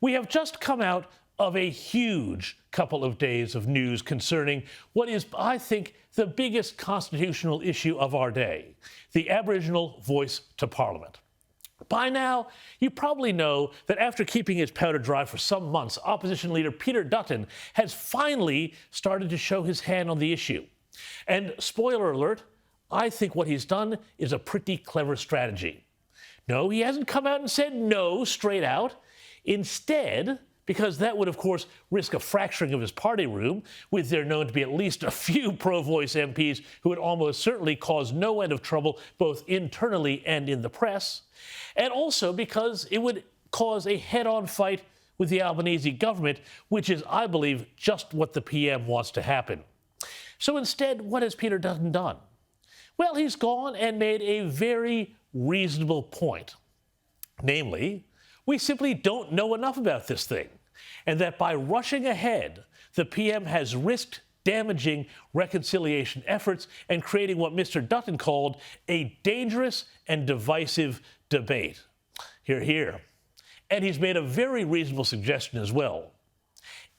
We have just come out of a huge couple of days of news concerning what is, I think, the biggest constitutional issue of our day, the Aboriginal voice to Parliament. By now, you probably know that after keeping his powder dry for some months, Opposition Leader Peter Dutton has finally started to show his hand on the issue. And spoiler alert, I think what he's done is a pretty clever strategy. No, he hasn't come out and said no straight out. Instead, because that would, of course, risk a fracturing of his party room, with there known to be at least a few pro-voice MPs who would almost certainly cause no end of trouble both internally and in the press, and also because it would cause a head-on fight with the Albanese government, which is, I believe, just what the PM wants to happen. So instead, what has Peter Dutton done? Well, he's gone and made a very reasonable point. Namely, we simply don't know enough about this thing, and that by rushing ahead, the PM has risked damaging reconciliation efforts and creating what Mr Dutton called a dangerous and divisive debate. Hear, hear. And he's made a very reasonable suggestion as well.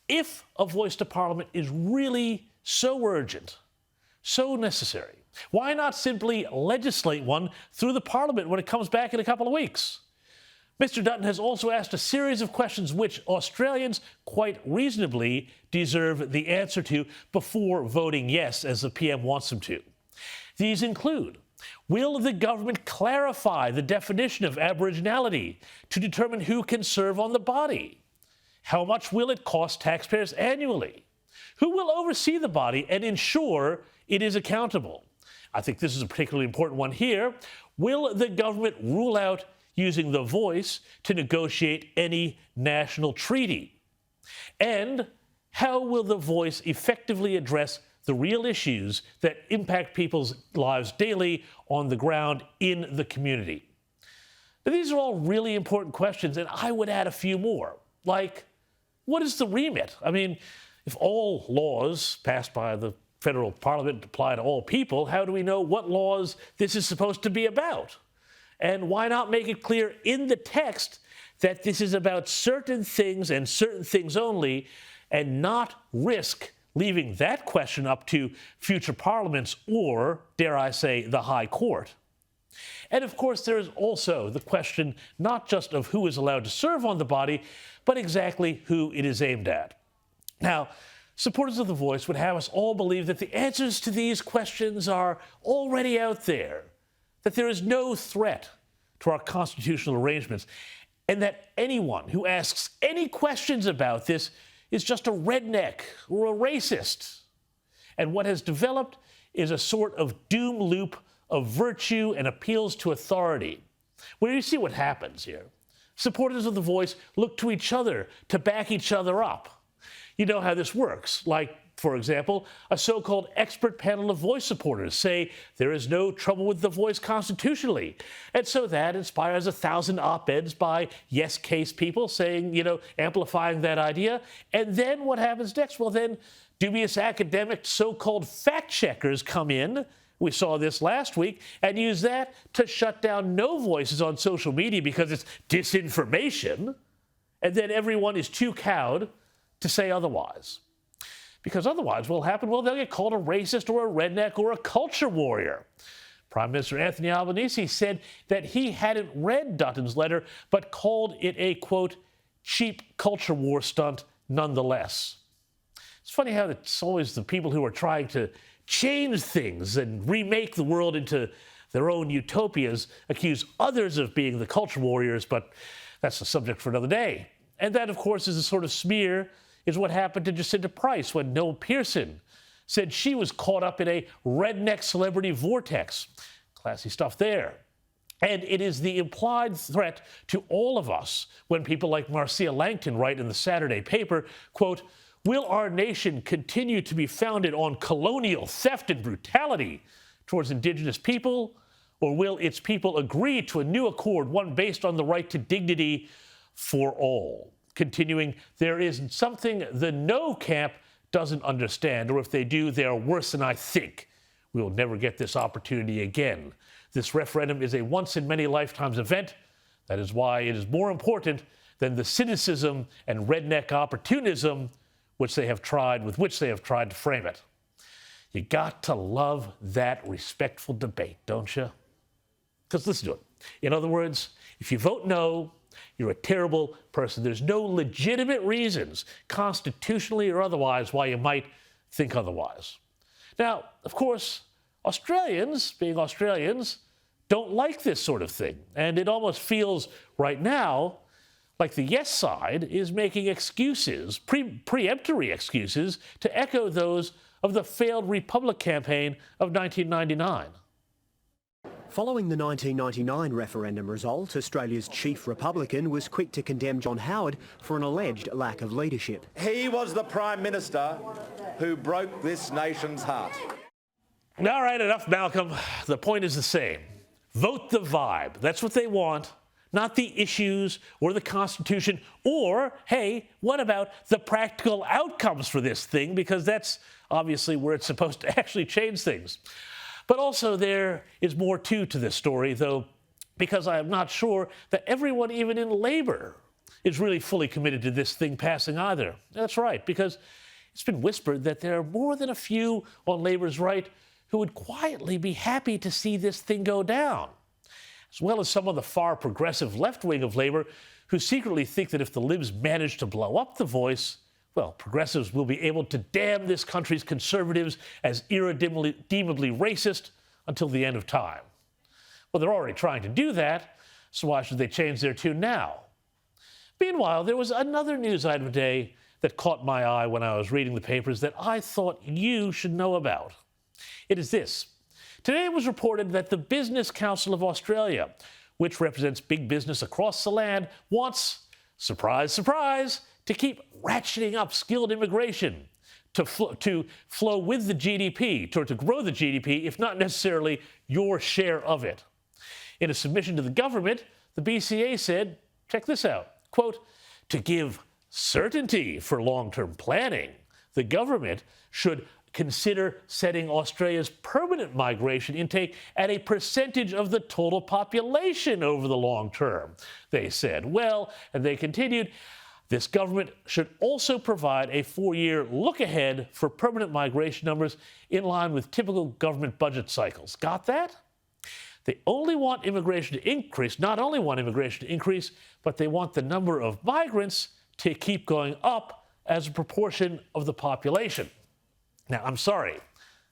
If a voice to Parliament is really so urgent, so necessary, why not simply legislate one through the Parliament when it comes back in a couple of weeks? Mr Dutton has also asked a series of questions which Australians quite reasonably deserve the answer to before voting yes, as the PM wants them to. These include, will the government clarify the definition of Aboriginality to determine who can serve on the body? How much will it cost taxpayers annually? Who will oversee the body and ensure it is accountable? I think this is a particularly important one here. Will the government rule out using the voice to negotiate any national treaty? And how will the voice effectively address the real issues that impact people's lives daily on the ground in the community? Now, these are all really important questions, and I would add a few more. Like, what is the remit? I mean, if all laws passed by the federal parliament apply to all people, how do we know what laws this is supposed to be about? And why not make it clear in the text that this is about certain things and certain things only, and not risk leaving that question up to future parliaments or, dare I say, the High Court? And of course, there is also the question not just of who is allowed to serve on the body, but exactly who it is aimed at. Now, supporters of the voice would have us all believe that the answers to these questions are already out there, that there is no threat to our constitutional arrangements, and that anyone who asks any questions about this is just a redneck or a racist. And what has developed is a sort of doom loop of virtue and appeals to authority, where you see what happens here. Supporters of the voice look to each other to back each other up. You know how this works. Like, for example, a so-called expert panel of voice supporters say there is no trouble with the voice constitutionally. And so that inspires 1,000 op-eds by yes case people saying, amplifying that idea. And then what happens next? Well, then dubious academic so-called fact checkers come in. We saw this last week, and use that to shut down no voices on social media because it's disinformation. And then everyone is too cowed to say otherwise. Because otherwise what will happen? Well, they'll get called a racist or a redneck or a culture warrior. Prime Minister Anthony Albanese said that he hadn't read Dutton's letter, but called it a, quote, cheap culture war stunt nonetheless. It's funny how it's always the people who are trying to change things and remake the world into their own utopias accuse others of being the culture warriors, but that's a subject for another day. And that, of course, is a sort of smear is what happened to Jacinta Price when Noel Pearson said she was caught up in a redneck celebrity vortex. Classy stuff there. And it is the implied threat to all of us when people like Marcia Langton write in the Saturday paper, quote, will our nation continue to be founded on colonial theft and brutality towards Indigenous people, or will its people agree to a new accord, one based on the right to dignity for all? Continuing, there is something the no camp doesn't understand, or if they do, they are worse than I think. We will never get this opportunity again. This referendum is a once-in-many-lifetimes event. That is why it is more important than the cynicism and redneck opportunism with which they have tried to frame it. You got to love that respectful debate, don't you? Because listen to it. In other words, if you vote no, you're a terrible person. There's no legitimate reasons, constitutionally or otherwise, why you might think otherwise. Now, of course, Australians, being Australians, don't like this sort of thing. And it almost feels right now like the yes side is making excuses, preemptory excuses, to echo those of the failed Republic campaign of 1999. Following the 1999 referendum result, Australia's chief Republican was quick to condemn John Howard for an alleged lack of leadership. He was the Prime Minister who broke this nation's heart. All right, enough, Malcolm. The point is the same. Vote the vibe. That's what they want, not the issues or the Constitution, or, hey, what about the practical outcomes for this thing? Because that's obviously where it's supposed to actually change things. But also there is more to this story, though, because I am not sure that everyone, even in Labour, is really fully committed to this thing passing either. That's right, because it's been whispered that there are more than a few on Labour's right who would quietly be happy to see this thing go down, as well as some of the far progressive left wing of Labour who secretly think that if the Libs manage to blow up the voice, well, progressives will be able to damn this country's conservatives as irredeemably racist until the end of time. Well, they're already trying to do that, so why should they change their tune now? Meanwhile, there was another news item today that caught my eye when I was reading the papers that I thought you should know about. It is this. Today it was reported that the Business Council of Australia, which represents big business across the land, wants, surprise, surprise, to keep ratcheting up skilled immigration to flow with the GDP, to grow the GDP, if not necessarily your share of it. In a submission to the government, the BCA said, check this out, quote, to give certainty for long-term planning, the government should consider setting Australia's permanent migration intake at a percentage of the total population over the long term, they said. Well, and they continued, this government should also provide a 4-year look ahead for permanent migration numbers in line with typical government budget cycles. Got that? They only want immigration to increase, not only want immigration to increase, but they want the number of migrants to keep going up as a proportion of the population. Now, I'm sorry,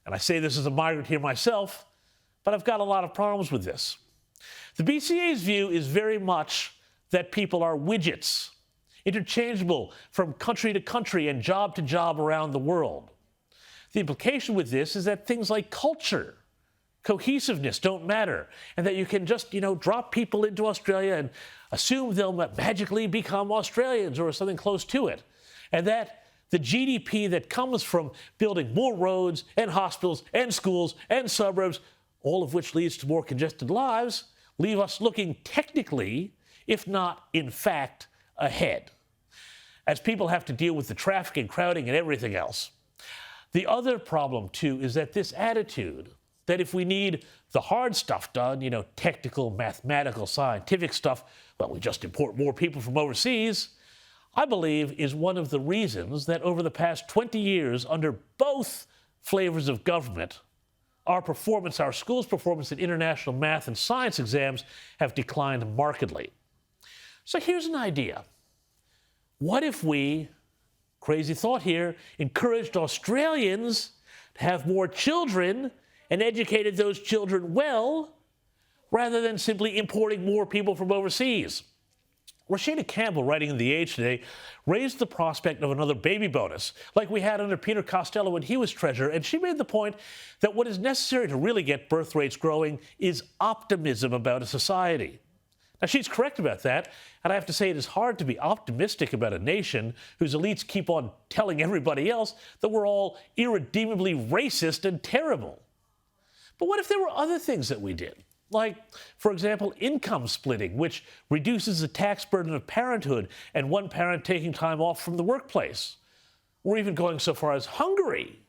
and I say this as a migrant here myself, but I've got a lot of problems with this. The BCA's view is very much that people are widgets, interchangeable from country to country and job to job around the world. The implication with this is that things like culture, cohesiveness don't matter, and that you can just, drop people into Australia and assume they'll magically become Australians or something close to it, and that the GDP that comes from building more roads and hospitals and schools and suburbs, all of which leads to more congested lives, leave us looking technically, if not in fact, ahead, as people have to deal with the traffic and crowding and everything else. The other problem, too, is that this attitude that if we need the hard stuff done, technical, mathematical, scientific stuff, well, we just import more people from overseas, I believe is one of the reasons that over the past 20 years, under both flavors of government, our schools' performance in international math and science exams have declined markedly. So here's an idea. What if we, crazy thought here, encouraged Australians to have more children and educated those children well, rather than simply importing more people from overseas? Rashida Campbell, writing in The Age today, raised the prospect of another baby bonus, like we had under Peter Costello when he was treasurer, and she made the point that what is necessary to really get birth rates growing is optimism about a society. Now, she's correct about that, and I have to say it is hard to be optimistic about a nation whose elites keep on telling everybody else that we're all irredeemably racist and terrible. But what if there were other things that we did? Like, for example, income splitting, which reduces the tax burden of parenthood and one parent taking time off from the workplace. Or even going so far as Hungary,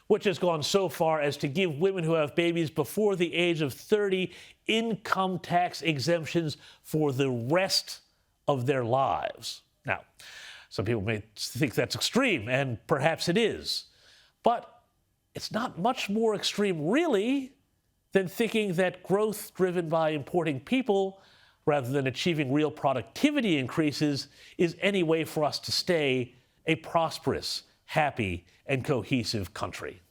which has gone so far as to give women who have babies before the age of 30 income tax exemptions for the rest of their lives. Now, some people may think that's extreme, and perhaps it is. But it's not much more extreme, really, than thinking that growth driven by importing people rather than achieving real productivity increases is any way for us to stay a prosperous, happy, and cohesive country.